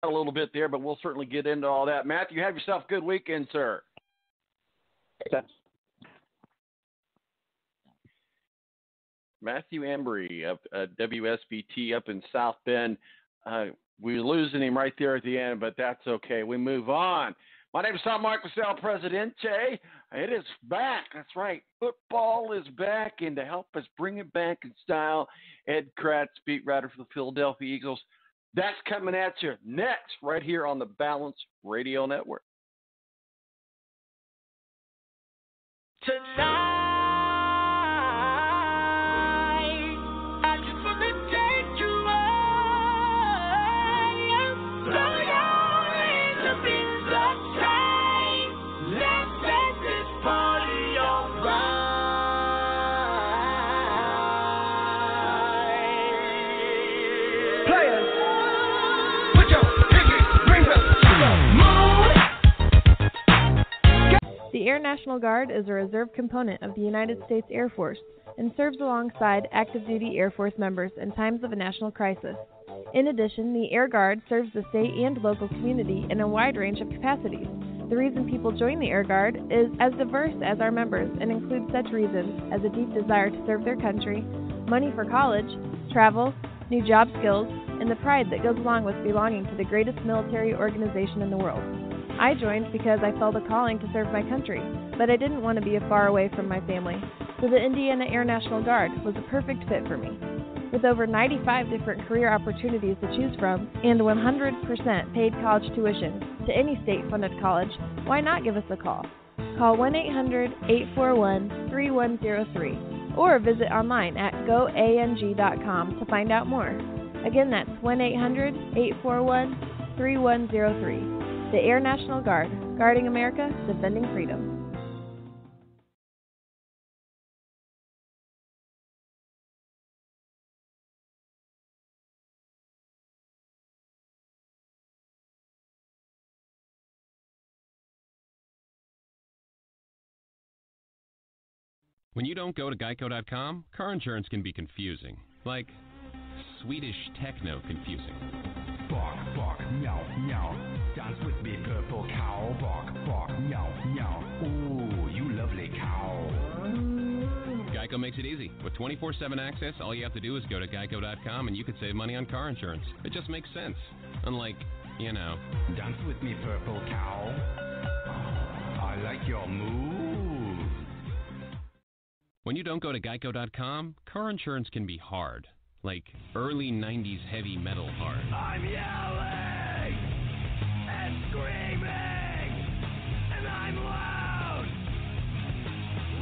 a little bit there, but we'll certainly get into all that. Matthew, have yourself a good weekend, sir. Matthew Embry of WSBT up in South Bend. We're losing him right there at the end, but that's okay. We move on. My name is Tom Marquisel, Presidente. It is back. That's right. Football is back, and to help us bring it back in style, Ed Kratz, beat writer for the Philadelphia Eagles. That's coming at you next right here on the Balance Radio Network. Tonight, I just want to take you away. Throw your hands up in the sky. Let's set this party alright. Players, put your pinky rings up to the moon. The Air National Guard is a reserve component of the United States Air Force and serves alongside active-duty Air Force members in times of a national crisis. In addition, the Air Guard serves the state and local community in a wide range of capacities. The reason people join the Air Guard is as diverse as our members and includes such reasons as a deep desire to serve their country, money for college, travel, new job skills, and the pride that goes along with belonging to the greatest military organization in the world. I joined because I felt a calling to serve my country, but I didn't want to be far away from my family, so the Indiana Air National Guard was a perfect fit for me. With over 95 different career opportunities to choose from and 100% paid college tuition to any state-funded college, why not give us a call? Call 1-800-841-3103 or visit online at goang.com to find out more. Again, that's 1-800-841-3103. The Air National Guard, guarding America, defending freedom. When you don't go to Geico.com, car insurance can be confusing. Like Swedish techno confusing. Bark, bark, meow, meow. Dance with me, purple cow. Bark, bark, meow, meow. Ooh, you lovely cow. Geico makes it easy. With 24/7 access, all you have to do is go to Geico.com and you could save money on car insurance. It just makes sense. Unlike, you know. Dance with me, purple cow. I like your moves. When you don't go to Geico.com, car insurance can be hard. Like early 90s heavy metal hard. I'm yelling and screaming and I'm loud.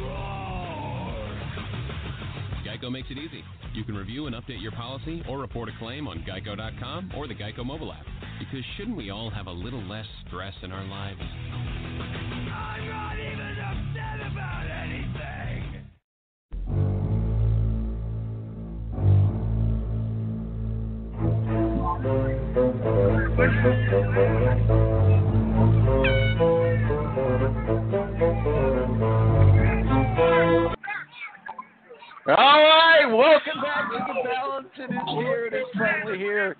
Roar. Geico makes it easy. You can review and update your policy or report a claim on Geico.com or the Geico mobile app. Because shouldn't we all have a little less stress in our lives? I'm not even upset about anything. All right, welcome back to the Balance. It is here. It is finally here.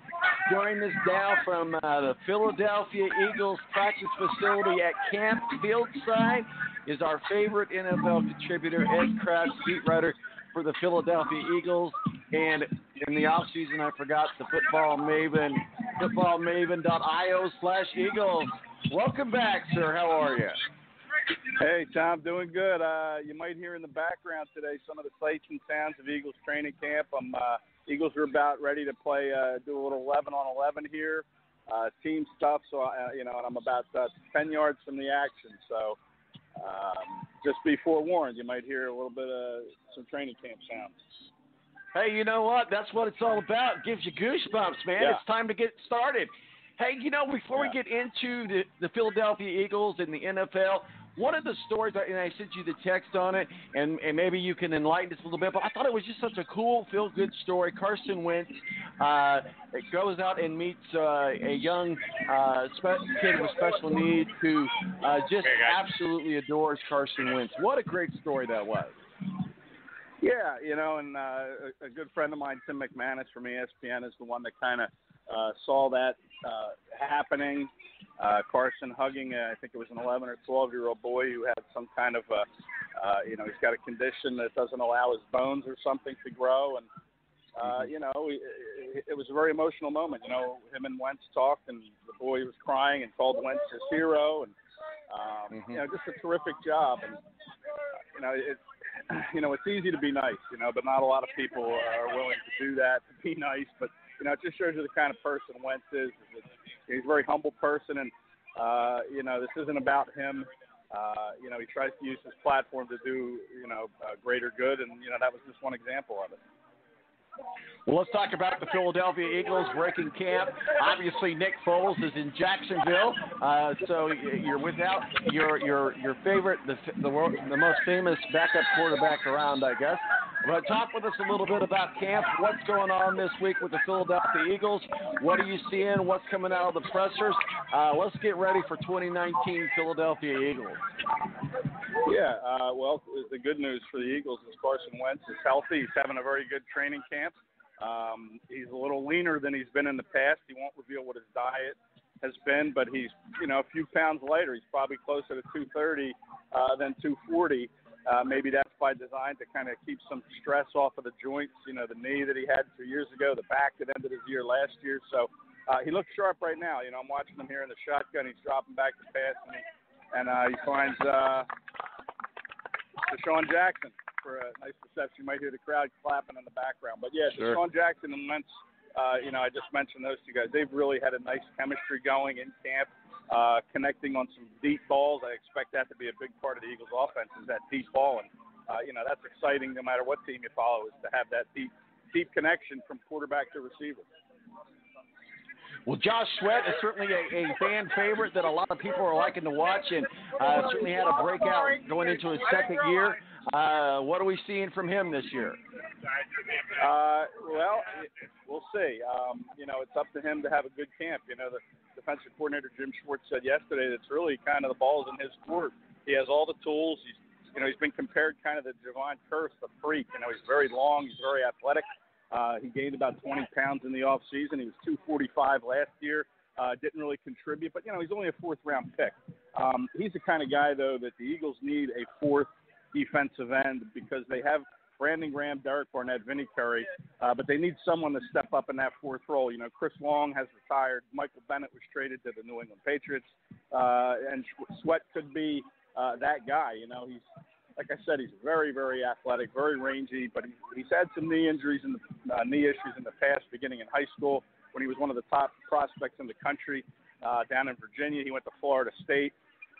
Joining us now from the Philadelphia Eagles practice facility at Camp Fieldside is our favorite NFL contributor, Ed Kratz, beat writer for the Philadelphia Eagles. And in the offseason, I forgot the football maven, footballmaven.io/Eagles. Welcome back, sir. How are you? Hey, Tom, doing good. You might hear in the background today some of the sights and sounds of Eagles training camp. Eagles are about ready to play, do a little 11-on-11 here, team stuff. So, and I'm about 10 yards from the action. So just be forewarned, you might hear a little bit of some training camp sounds. Hey, you know what? That's what it's all about. It gives you goosebumps, man. Yeah. It's time to get started. Hey, before we get into the Philadelphia Eagles and the NFL, one of the stories, and I sent you the text on it, and maybe you can enlighten us a little bit, but I thought it was just such a cool, feel-good story. Carson Wentz goes out and meets a young kid with special needs who just absolutely adores Carson Wentz. What a great story that was. Yeah, and a good friend of mine, Tim McManus from ESPN, is the one that kind of saw that happening. Carson hugging, I think it was an 11 or 12-year-old boy who had some kind of, he's got a condition that doesn't allow his bones or something to grow. And, it was a very emotional moment. Him and Wentz talked, and the boy was crying and called Wentz his hero. And, just a terrific job. And, it's easy to be nice, but not a lot of people are willing to do that, to be nice. But, it just shows you the kind of person Wentz is. He's a very humble person, and, this isn't about him. He tries to use his platform to do, greater good, and, that was just one example of it. Well, let's talk about the Philadelphia Eagles breaking camp. Obviously, Nick Foles is in Jacksonville, so you're without your favorite, the most famous backup quarterback around, I guess. But talk with us a little bit about camp. What's going on this week with the Philadelphia Eagles? What are you seeing? What's coming out of the pressers? Let's get ready for 2019 Philadelphia Eagles. Yeah, well, the good news for the Eagles is Carson Wentz is healthy. He's having a very good training camp. He's a little leaner than he's been in the past. He won't reveal what his diet has been, but he's, a few pounds lighter. He's probably closer to 230 than 240. Maybe that's by design to kind of keep some stress off of the joints, the knee that he had 2 years ago, the back that ended his year last year. So he looks sharp right now. I'm watching him here in the shotgun. He's dropping back to pass, and he finds Deshaun Jackson for a nice reception. You might hear the crowd clapping in the background. But, yeah, sure. Deshaun Jackson and Wentz, I just mentioned those two guys. They've really had a nice chemistry going in camp, connecting on some deep balls. I expect that to be a big part of the Eagles' offense is that deep ball. And, that's exciting no matter what team you follow is to have that deep connection from quarterback to receiver. Well, Josh Sweat is certainly a fan favorite that a lot of people are liking to watch, and certainly had a breakout going into his second year. What are we seeing from him this year? Well, we'll see. It's up to him to have a good camp. The defensive coordinator, Jim Schwartz, said yesterday that's really kind of the ball's in his court. He has all the tools. He's been compared kind of to Javon Curse, the freak. He's very long. He's very athletic. He gained about 20 pounds in the offseason. He was 245 last year. Didn't really contribute, but, he's only a fourth-round pick. He's the kind of guy, though, that the Eagles need a fourth defensive end because they have Brandon Graham, Derek Barnett, Vinny Curry, but they need someone to step up in that fourth role. Chris Long has retired. Michael Bennett was traded to the New England Patriots, and Sweat could be that guy. He's, like I said, he's very, very athletic, very rangy, but he's had some knee injuries and knee issues in the past, beginning in high school when he was one of the top prospects in the country down in Virginia. He went to Florida State,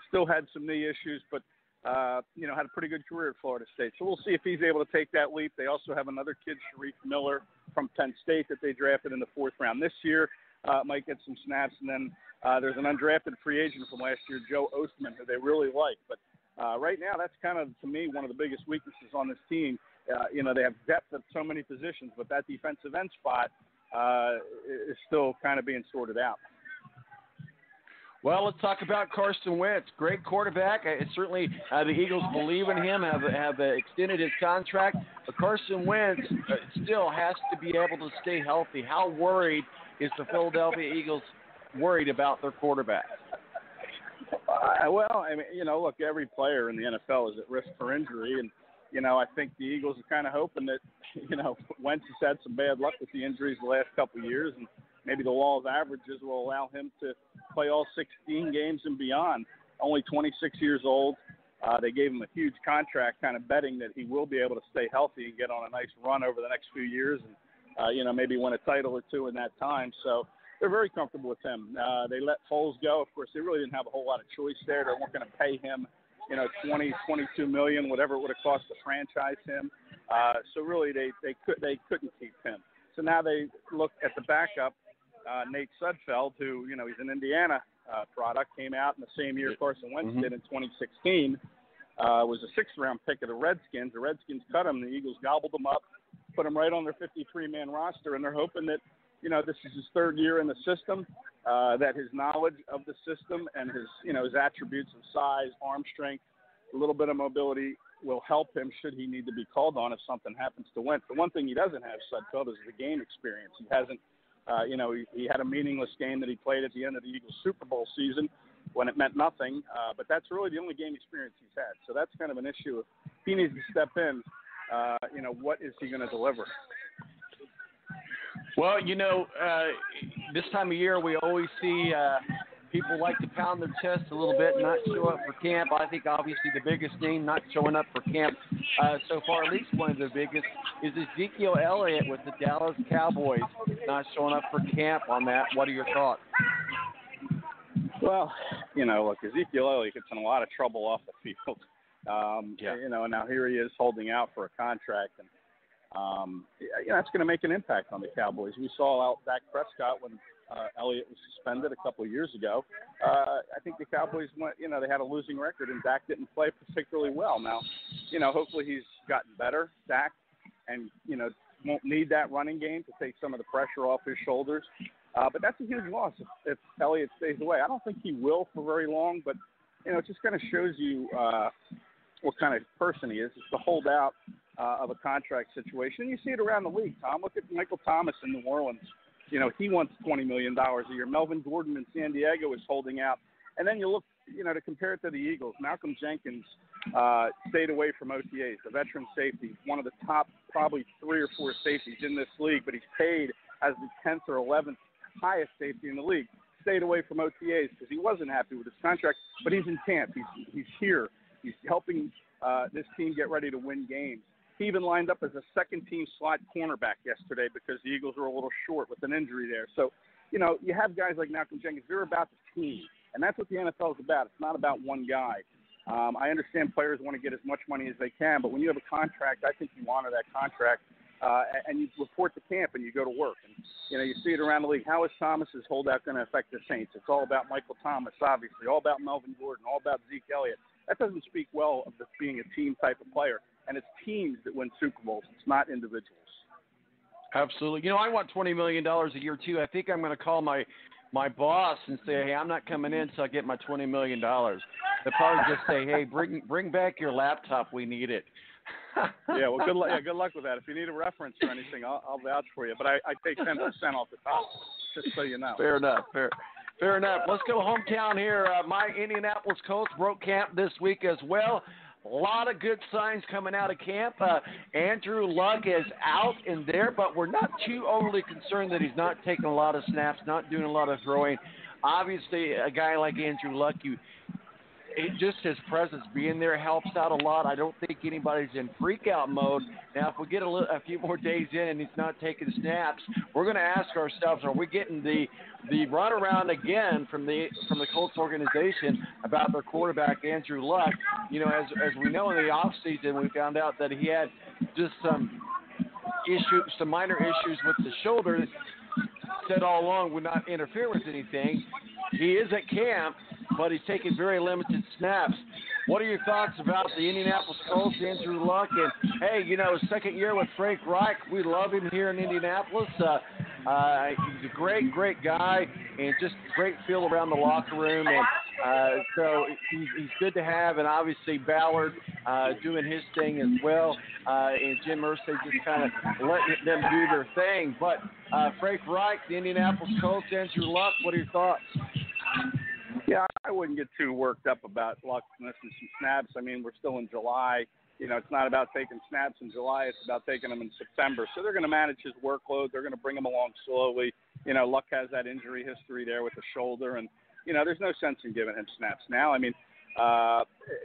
still had some knee issues, but, had a pretty good career at Florida State. So we'll see if he's able to take that leap. They also have another kid, Sharif Miller, from Penn State that they drafted in the fourth round this year. Might get some snaps. And then there's an undrafted free agent from last year, Joe Ostman, who they really like. But right now, that's kind of, to me, one of the biggest weaknesses on this team. They have depth at so many positions, but that defensive end spot is still kind of being sorted out. Well, let's talk about Carson Wentz. Great quarterback. Certainly the Eagles believe in him, have extended his contract. But Carson Wentz still has to be able to stay healthy. How worried is the Philadelphia Eagles worried about their quarterback? Look, every player in the NFL is at risk for injury. And, I think the Eagles are kind of hoping that, Wentz has had some bad luck with the injuries the last couple of years. And maybe the law of averages will allow him to play all 16 games and beyond. Only 26 years old. They gave him a huge contract, kind of betting that he will be able to stay healthy and get on a nice run over the next few years and, maybe win a title or two in that time. So they're very comfortable with him. They let Foles go. Of course, they really didn't have a whole lot of choice there. They weren't going to pay him, $20, $22 million, whatever it would have cost to franchise him. So really they couldn't keep him. So now they look at the backup, Nate Sudfeld, who, he's an Indiana product, came out in the same year Carson Wentz did in 2016, was a sixth-round pick of the Redskins. The Redskins cut him. The Eagles gobbled him up, put him right on their 53-man roster, and they're hoping that, this is his third year in the system, that his knowledge of the system and his attributes of size, arm strength, a little bit of mobility will help him should he need to be called on if something happens to Wentz. The one thing he doesn't have, Sudfeld, is the game experience. He hasn't he had a meaningless game that he played at the end of the Eagles Super Bowl season when it meant nothing. But that's really the only game experience he's had. So that's kind of an issue. If he needs to step in, what is he going to deliver? Well, this time of year we always see people like to pound their chest a little bit and not show up for camp. I think obviously the biggest name not showing up for camp so far, at least one of the biggest, is Ezekiel Elliott with the Dallas Cowboys not showing up for camp on that. What are your thoughts? Well, look, Ezekiel Elliott gets in a lot of trouble off the field. And now here he is holding out for a contract. And, that's going to make an impact on the Cowboys. We saw out Dak Prescott when Elliott was suspended a couple of years ago. I think the Cowboys went, they had a losing record, and Dak didn't play particularly well. Now, hopefully he's gotten better, Dak, and, won't need that running game to take some of the pressure off his shoulders. But that's a huge loss if Elliott stays away. I don't think he will for very long, but, it just kind of shows you what kind of person he is. It's the holdout of a contract situation. And you see it around the league, Tom. Look at Michael Thomas in New Orleans. He wants $20 million a year. Melvin Gordon in San Diego is holding out. And then you look, to compare it to the Eagles, Malcolm Jenkins stayed away from OTAs, the veteran safety, one of the top probably 3 or 4 safeties in this league, but he's paid as the 10th or 11th highest safety in the league. Stayed away from OTAs because he wasn't happy with his contract, but he's in camp. He's here. He's helping this team get ready to win games. He even lined up as a second-team slot cornerback yesterday because the Eagles were a little short with an injury there. So, you have guys like Malcolm Jenkins. They're about the team, and that's what the NFL is about. It's not about one guy. I understand players want to get as much money as they can, but when you have a contract, I think you honor that contract, and you report to camp and you go to work. And, you see it around the league. How is Thomas's holdout going to affect the Saints? It's all about Michael Thomas, obviously, all about Melvin Gordon, all about Zeke Elliott. That doesn't speak well of this being a team type of player. And it's teams that win Super Bowls. It's not individuals. Absolutely. I want $20 million a year, too. I think I'm going to call my boss and say, hey, I'm not coming in until I get my $20 million. They'll probably just say, hey, bring back your laptop. We need it. Yeah, well, good luck with that. If you need a reference or anything, I'll vouch for you. But I take 10% off the top, just so you know. Fair enough. Fair enough. Let's go hometown here. My Indianapolis Colts broke camp this week as well. A lot of good signs coming out of camp. Andrew Luck is out in there, but we're not too overly concerned that he's not taking a lot of snaps, not doing a lot of throwing. Obviously, a guy like Andrew Luck, just his presence being there helps out a lot. I don't think anybody's in freak-out mode. Now, if we get a few more days in and he's not taking snaps, we're going to ask ourselves, are we getting the runaround again from the Colts organization about their quarterback, Andrew Luck? As we know in the offseason, we found out that he had just some minor issues with the shoulder. Said all along would not interfere with anything. He is at camp, but he's taking very limited snaps. What are your thoughts about the Indianapolis Colts, Andrew Luck? And, hey, second year with Frank Reich. We love him here in Indianapolis. He's a great, great guy and just great feel around the locker room. And so he's good to have. And, obviously, Ballard doing his thing as well. And Jim Irsay just kind of letting them do their thing. But Frank Reich, the Indianapolis Colts, Andrew Luck, what are your thoughts? Yeah, I wouldn't get too worked up about Luck missing some snaps. I mean, we're still in July. It's not about taking snaps in July. It's about taking them in September. So they're going to manage his workload. They're going to bring him along slowly. Luck has that injury history there with the shoulder. And, there's no sense in giving him snaps now. I mean,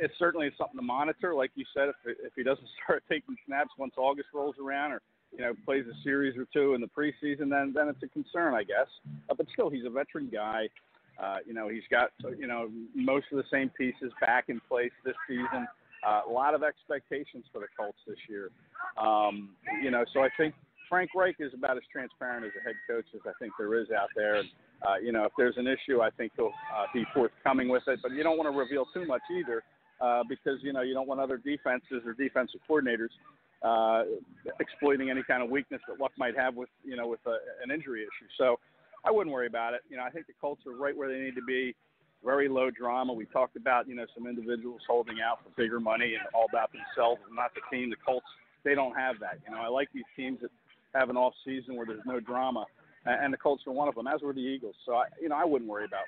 it certainly is something to monitor. Like you said, if he doesn't start taking snaps once August rolls around or, plays a series or two in the preseason, then it's a concern, I guess. But still, he's a veteran guy. He's got, most of the same pieces back in place this season. A lot of expectations for the Colts this year. So I think Frank Reich is about as transparent as a head coach as I think there is out there. And, if there's an issue, I think he'll be forthcoming with it. But you don't want to reveal too much either because, you don't want other defenses or defensive coordinators exploiting any kind of weakness that Luck might have with an injury issue. So I wouldn't worry about it. I think the Colts are right where they need to be. Very low drama. We talked about, some individuals holding out for bigger money and all about themselves and not the team. The Colts, they don't have that. I like these teams that have an off season where there's no drama. and the Colts are one of them, as were the Eagles. So, I wouldn't worry about